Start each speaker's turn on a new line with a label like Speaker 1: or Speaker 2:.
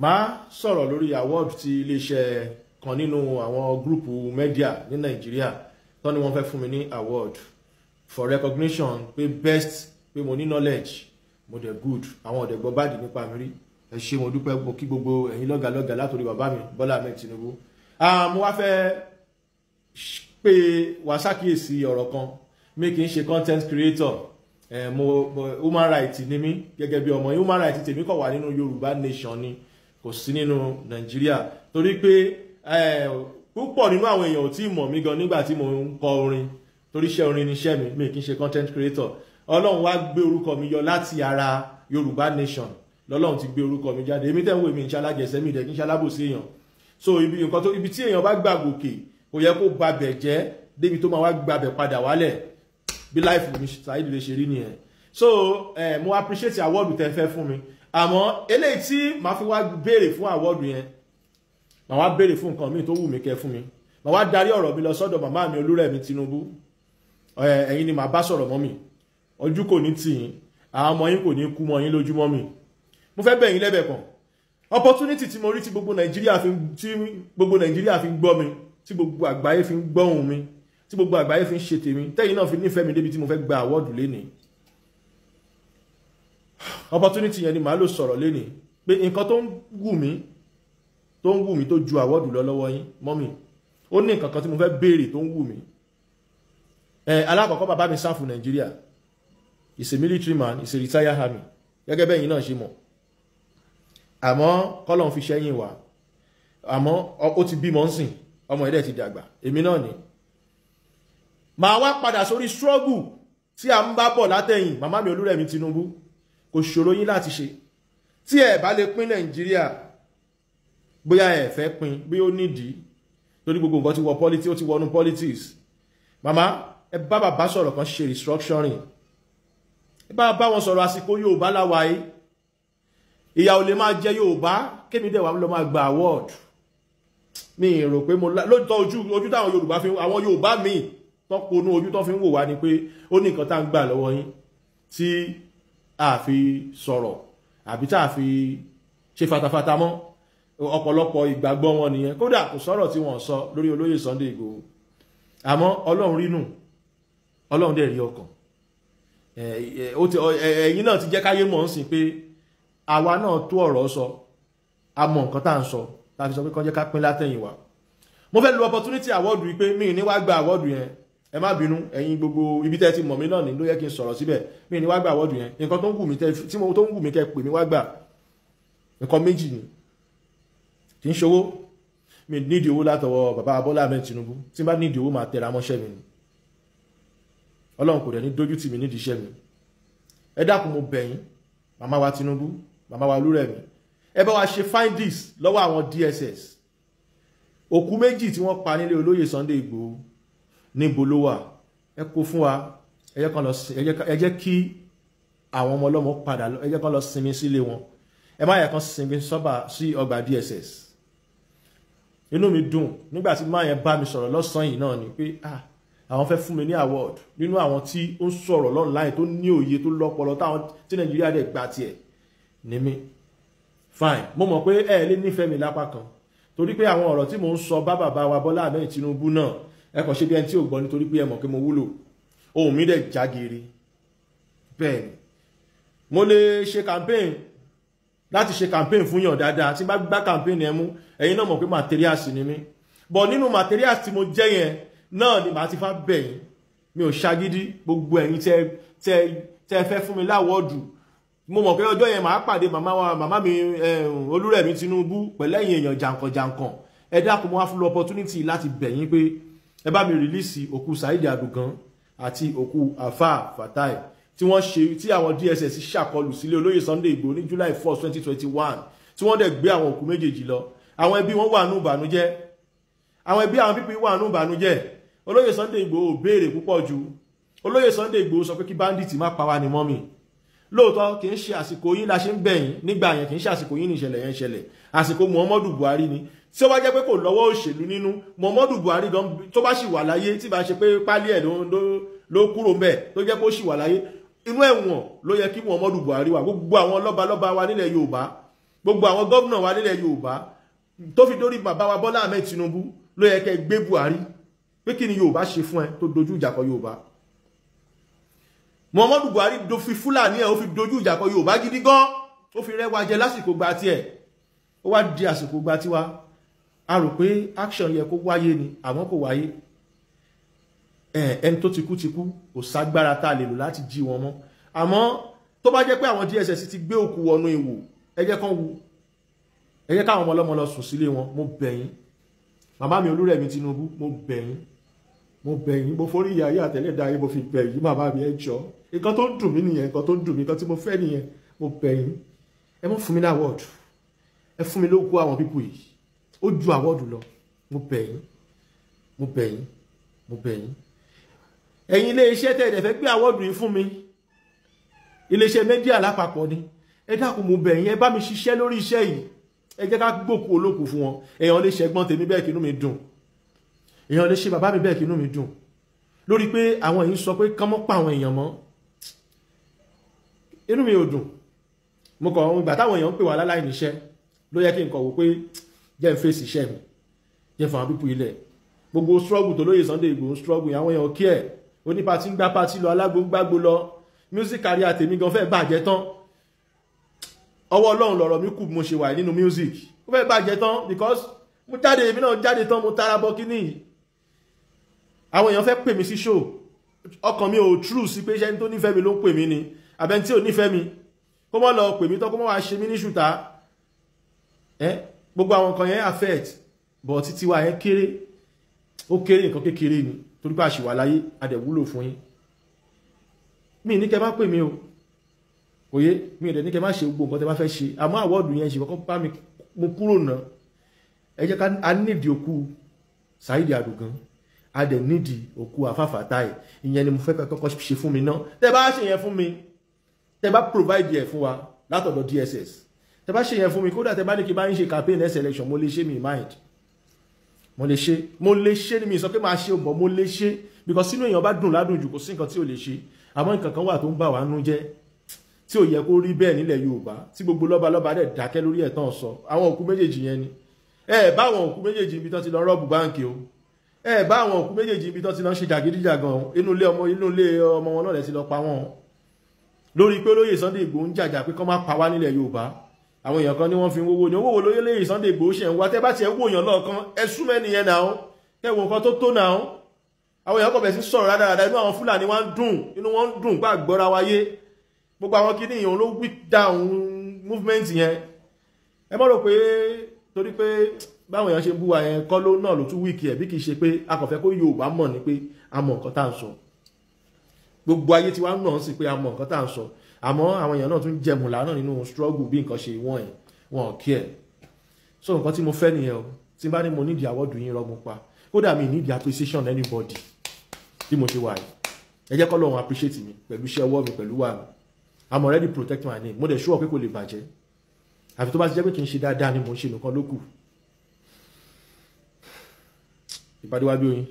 Speaker 1: máa sọ̀rọ̀ lórí award tí iléeṣẹ́ kan nínú àwọn gúrùpù media ní Nàìjíríà tó ní wọ́n fẹ́ fún mi ní award for recognition pé best pé mo ní knowledge mo dẹ̀ good àwọn ọ̀dẹ̀ gbọ́ báàdì nípa mi rí ẹ ṣé mo dúpẹ́ mo kí gbogbo ẹ̀yin lọ́gàlọ́gà látòrí bàbá mi Bọ́lá Ahmed Tinubu. Mo wá fẹ́ pé wá ṣàkíyèsí ọ̀rọ̀ kan mi kì í ṣe content creator human rights ni mí gẹ́gẹ́ bí ọmọ human rights tèmi kọ̀ wà nínú Yorùbá nation ni kò sí nínú Nàìjíríà torí pé púpọ̀ nínú àwọn èèyàn ò tí mọ̀ mí gan nígbà tí mo ń kọ orin torí iṣẹ́ orin ni iṣẹ́ mi kì í ṣe content creator. Ọlọ́run wá gbé orúkọ mi yọ láti ara Yorùbá nation lọ́lọ́run ti gbé orúkọ mi jáde èmi tẹ́wọ́ èmi ìṣalájẹsẹ́ mi ìdẹ̀kí ìṣalábòsí èèyàn so ibi tí èèyàn bá gbà gòkè kò yẹ kó gbàbẹ̀ jẹ́ débi tó máa wá gbàbẹ̀ padà wálẹ̀ bí life mi Saheed lè ṣe rí nìyẹn. So mo appreciate award tẹ́ fẹ́ fún mi àmọ́ eléyìí tí màá fi wá béèrè fún award yẹn màá wá béèrè fún nǹkan míì tó wù mí kẹ́ fún mi màá wá darí ọ̀rọ̀ mi lọ sọ́dọ̀ màmá mi Olúrẹ̀mí Tinubu ẹ̀yin ni màá bá sọ̀rọ̀ mọ́ mi ojú kò ní tì yín àwọn ọmọ yín kò ní kú mọ́ yín lójúmọ́ mi mo fẹ́ bẹ̀ yín lẹ́bẹ̀ kan opportunity tí mo rí tí gbogbo Nàìjíríà fi ń gbọ́ mi tí gbogbo àgbáyé fi ń gbọ́hùn mi tí gbogbo àgbáyé fi ń ṣe tèmi tẹ́yìn náà fi nífẹ̀ẹ́ mi débi tí mo fẹ́ gba awọ́ọ̀dù lénìí opportunity yẹn ni màá lò sọ̀rọ̀ lénìí pé nǹkan tó ń wù mí tó ju awọ́ọ̀dù lọ lọ́wọ́ yín mọ́mì ó ní nǹkan kan tí mo fẹ́ béèrè tó ń wù mí alákọ̀ọ́kọ́ bàbá mi sáfù Nàìjíríà is a military man is a retired army gẹ́gẹ́ bẹ́yìn náà ṣe mọ̀ àmọ́ kọ́lọ̀n fi ṣẹ́yìn wá àmọ́ ó ti bímọ ń sìn ọmọ ẹ̀dẹ̀ ti dàgbà èmi náà ni màá wá padà sórí struggle tí a ń bá bọ̀ látẹ̀yìn màmá mi Olúrẹ̀mí Tinubu kò ṣòro yín láti ṣe tí ẹ bá lè pín Nàìjíríà bóyá ẹ fẹ́ pín bí ó nídìí torí gbogbo nǹkan ti wọ politics ó ti wọnú politics màmá ẹ bá bàbá sọ̀rọ̀ kan ṣe restructuring ẹ bá wọn sọ̀rọ̀ àsìkò Yorùbá láwàáyé ìyà ò lè máa jẹ Yorùbá kémi dẹ̀ wà lọ máa gba award mi rò pé mo lóòótọ́ ojú táwọn Yorùbá fi àwọn Yorùbá míì tán ponú ojú tán fi ń wò wá ni pé ó ní nǹkan tá ń gbà lọ́wọ́ yín tí a fi sọ̀rọ̀ àbí tá a fi ṣe fatafata mọ́ ọ̀pọ̀lọpọ̀ ìgbàgbọ́ wọn nìyẹn kódà kò sọ̀rọ̀ tí wọ́n sọ lórí olóyè Sunday Igboho àmọ́ Ọlọ́run rínú Ọlọ́run dẹ̀ rí ọkàn ẹ̀yin náà ti jẹ́ káyé mọ̀ ń sìn pé àwa náà tó ọ̀rọ̀ sọ a mọ̀ nǹkan tá à ń sọ láti sọ pé kán jẹ́ ká pín látẹ̀yìn wa mo fẹ́ lo opportunity award wípé mi ní wá gba award yẹn ẹ má bínú ẹ̀yin gbogbo ibi tẹ́ ti mọ̀ mí náà ní ló yẹ kí n sọ̀rọ̀ síbẹ̀ mi ní wá gba award yẹn nǹkan tó ń wù mí kẹ́ pè mí wá gbà nǹkan méjì ni kì í ṣowó mi nídìí owó látọwọ́ bàbá Bọ́lá Ahmed Tinubu tí n bá nídìí owó máa tẹra mọ́ṣẹ́ mi ni Ọlọ́run kò dẹ̀ ní dójú tì mí nídìí iṣẹ́ mi ẹ dákun mo bẹ̀ yín màmá wa Tinubu màmá wa Olúrẹ̀mí ẹ bá wa ṣe findings lọ́wọ́ àwọn DSS òkú méjì tí wọ́n pa nílé olóyè Sunday Igboho níbo ló wà ẹ kó fún wa ẹ jẹ́ kí àwọn ọmọ ọlọ́mọ padà ẹ jẹ́ kán lọ sinmi sílé wọn ẹ má yẹ kán sinmi sọ́bà sí ọgbà DSS inú mi dùn nígbà tí máa yẹn bá mi sọ̀rọ̀ lọ́sàn-án yìí náà ni pé àwọn fẹ́ fún mi ní award nínú àwọn tí ó ń sọ̀rọ̀ online tó ní òye tó lọ́pọlọ táwọn tí Nàìjíríà dẹ̀ gbà tiẹ̀ ní mi fine mo mọ̀ pé ẹ lè nífẹ̀ẹ́ mi lápá kan torí pé àwọn ọ̀rọ̀ tí mo ń sọ bá bàbá wa Bọ́lá Ahmed Tinubu náà ẹ kàn ṣe bí ẹni tí ò gbọ́ nítorí pé ẹ mọ̀ pé mo wúlò ohun mi dẹ̀ jágere bẹ́ẹ̀ ni mo lè ṣe campaign láti ṣe campaign fún yàn dáadáa tí bá gbá campaign ẹ mú ẹ̀yin náà mọ̀ pé materials ni mí but nínú materials tí mo jẹ́ yẹn náà ni màá ti fà bẹ̀yìn mi ò ṣagídí gbogbo ẹ̀yin tẹ́ fẹ́ fún mi láwọ́ọ̀dù mo mọ̀ pé ọjọ́ yẹn màá pàdé màmá mi Olúrẹ̀mí Tinubu pẹ̀lẹ́yìn èèyàn jàǹkànjàǹkàn ẹ dákun mo wá fún opportunity láti bẹ̀yìn pé ẹ bá mi rìlíìsì òkú Saheed Adugan àti òkú Alfa Fatai tí wọ́n ṣe tí àwọn DSS ṣàkọlù sílé olóyè Sunday Igboho ní July 4, 2021 tí wọ́n dẹ̀ gbé àwọn òkú méjèèjì lọ àwọn ẹbí wọn wà nù ìbànújẹ́ àwọn ẹbí àwọn pípín wà nù ìbànújẹ́ olóyè Sunday Igboho béèrè púpọ̀ jù olóyè Sunday Igboho sọ pé kí bandit má pa wá ní mọ́mì lóòótọ́ kì í ṣe àsìkò yín la ṣe ń bẹ̀yìn nígbà yẹn kì í ṣe àsìkò yín ní ìṣẹ̀lẹ̀ yẹn ṣẹlẹ̀ àsìkò Muhammadu Buhari ni tí ó bá jẹ́ pé kò lọ́wọ́ òṣèlú nínú Muhammadu Buhari gan tó bá sì wà láyé tí bá ṣe pé pálí ẹ̀ ló kúrò ń bẹ̀ tó jẹ́ pé ó sì wà láyé inú ẹ̀wọ̀n ló yẹ kí Muhammadu Buhari wà gbogbo àwọn lọ́balọ́ba wa nílẹ̀ Yorùbá gbogbo àwọn gómìnà wa nílẹ̀ Yorùbá tó fi dórí bàbá wa Bọ́lá Ahmed Tinubu ló yẹ kẹ́ gbé Buhari pé kí ni Yorùbá ṣe fún ẹ tó dojú ìjà kọ Yorùbá. Muhammadu Buhari fi Fúlàní ẹ ó fi dojú ìjà kọ Yorùbá gidi gan, ó fi rẹwà jẹ lásìkò gba tiẹ̀, ó wá di àsìkò gba tiwa a rò pé action yẹ kó wáyé ni àmọ́ kò wáyé. Ẹni tó ti kú kò ságbára tá a lè lò láti jí wọn mọ́. Àmọ́ tó bá jẹ́ pé àwọn DSS ti gbé òkú wọnú ìwò, ẹ jẹ́ kán wu, ẹ jẹ́ káwọn ọmọ ọlọ́mọ lọ sùn sílé wọn. Mo bẹ̀ yín màmá mi Olúrẹ̀mí Tinubu, mo bẹ̀ yín, mo forí ìyá ayé àtẹ̀lẹ́dà ayé mo fi bẹ̀ yín màmá mi, ẹ jọ̀ọ́. Nǹkan tó ń dùn mí nìyẹn, nǹkan tó ń dùn mí, nǹkan tí mo fẹ́ nìyẹn. Mo bẹ̀ yín, ẹ mọ́ fún mi ní awọ́ọ̀dù, ẹ fún mi lóko àwọn pípù yìí, ó ju awọ́ọ̀dù lọ. Mo bẹ̀ yín, mo bẹ̀ yín, mo bẹ̀ yín. Ẹ̀yin ilé iṣẹ́ tẹ́ ẹ fẹ́ gbé awọ́ọ̀dù yìí fún mi, ilé iṣẹ́ media lápapọ̀ ni, ẹ dákun mo bẹ̀ yín, ẹ bá mi ṣiṣẹ́ lórí iṣẹ́ yìí, ẹ jẹ́ ká gbòkú olókù fún wọn. Èèyàn lè ṣẹ̀gbọ́n tèmi bẹ́ẹ̀ kí inú mi dùn, èèyàn lè ṣe bàbá mi bẹ́ẹ̀ kí inú mi dùn, lórí pé àwọn èyí sọ pé kán mọ́ pa àwọn èèyàn mọ́. Inú mi ò dùn. Mo kọ̀ ìgbà táwọn èèyàn ń pè wá láláì níṣẹ́ ló yẹ kí n kọ̀ wò pé jẹ́ n fèsì iṣẹ́ mi, jẹ́ fún àwọn pípù ilẹ̀. Gbogbo struggle tó lóye Sunday Igboho struggle àwọn èèyàn kí ẹ̀, onípatí ń gbá pátí lọ, alágbó ń gbágbó lọ, music career tèmi gan fẹ́ bàjẹ́ tán. Ọwọ́ Ọlọ́run lọ̀rọ̀ mi kù mo ṣe wà nínú music, ó fẹ́ bàjẹ́ tán because mo jáde, èmi náà jáde tán, mo tara bọ́ kíní. Àwọn èèyàn fẹ́ pè mí sí show, ọkàn mi ò true sí pé ṣẹ́ni tó nífẹ̀ẹ́ mi ló ń pè mí ni àbẹ́ni tí ò nífẹ̀ẹ́ mi kó mọ́ lọ pè mí tán, kó mọ́ wá ṣe mí ní ṣùtá. Gbogbo àwọn kan yẹn affect, but títí wa yẹn kéré, ó kéré nǹkan kékeré ni torí pé àṣìwà láyé adẹ̀wúlò fún yín. Mi ní kẹ́ má pè mí o, òye mi ìdẹ̀ ní kẹ́ má ṣe gbogbo nǹkan tẹ́ bá fẹ́ ṣe, àmọ́ àwọ́ọ̀dù yẹn ṣe kọ́kọ́ bá mi mo kúrò náà. Ẹ jẹ́ ká a nídìí òkú Saheed Adugan, a dẹ̀ nídìí òkú Alfa Fatai, ìyẹn ni mo fẹ́ kọ́kọ́ ṣe fún mi náà. Tẹ́ bá ṣe yẹn fún mi, tẹ́ bá provide yẹn fún wa látọ̀dọ̀ DSS, tẹ́ bá ṣe yẹn fún mi, kódà tẹ́ bá ní kí bá ń ṣe campaign next election, mo lè ṣe mi mind, mo lè ṣe ni mi sọ pé máa ṣe bọ̀, mo lè ṣe because sínú èèyàn bá dùn ládùn jù kò sí nǹkan tí ò lè ṣe. Àmọ́ nǹkan kan wà tó ń bà wá nú jẹ́ tí ò yẹ kó rí bẹ́ẹ̀ nílẹ̀ Yorùbá, tí gbogbo lọ́balọ́ba dẹ̀ dákẹ́ lórí ẹ̀ tán sọ. Àwọn òkú méjèèjì yẹn ni bá àwọn òkú méjèèjì ibi tán ti lọ rọ́ọ̀bù báǹkì o, bá àwọn òkú méjèèjì ibi tán ti lọ ṣe jàgídíjàgan, inú ilé ọmọ wọn náà lẹ ti lọ pa wọn lórí pé olóyè Sunday Igboho ń jàjà pé kán má pa wá nílẹ̀ Yorùbá. Àwọn èèyàn kan ní wọ́n fi wówó ni owó lóyè Sunday Igboho ṣe ń wá, tẹ́ bá tiẹ̀ wò yàn lọ́ọ̀kan ẹ súnmọ́ ẹnìyẹn náà, kẹ́ wo nǹkan tó tó náà. Àwọn èèyàn kò bẹ̀ sí sọ̀rọ̀ rádaràda, inú àwọn Fúlàní wá ń dùn, inú wọn ń dùn pé àgbọ́ra wáyé. Gbogbo àwọn kìíní ìyàn ló weak down movement yẹn. Ẹ mọ̀ rò pé torí pé báwọn èèyàn ṣe bú wa yẹn kọ́ ló náà ló tún weak ẹ̀, bí kìí ṣe pé a kò fẹ́ kó Yorùbá mọ̀ ní pé a mọ̀ nǹkan tá à ń sọ. Gbogbo ayé ti wá ń nà sí pé a mọ̀ nǹkan tá à ń sọ. Àmọ́ àwọn èèyàn náà tún jẹmùlá náà nínú struggle bí nǹkan ṣe wọ́n ẹ̀, wọn ò kí ẹ̀. So nǹkan tí mo fẹ́ nìyẹn o, tí n bá ní mo nídìí àwọ́dù yín rọ́gbọ́n pa, kódà mi nídìí appreciation anybody bí mo ṣe wà yìí. Ẹ jẹ́ kọ́ lọ́run appreciate mi pẹ̀lú iṣẹ́ ọwọ́ mi, pẹ̀lú wà mi. I'm already protect my name. Mo dẹ̀ sure pé kò lè bàjẹ́. Àfi tó bá ti jẹ́ pé kì í ṣe dáadáa ni mo ń ṣe nìkan lókù. Ìpàdé wa bí oyin.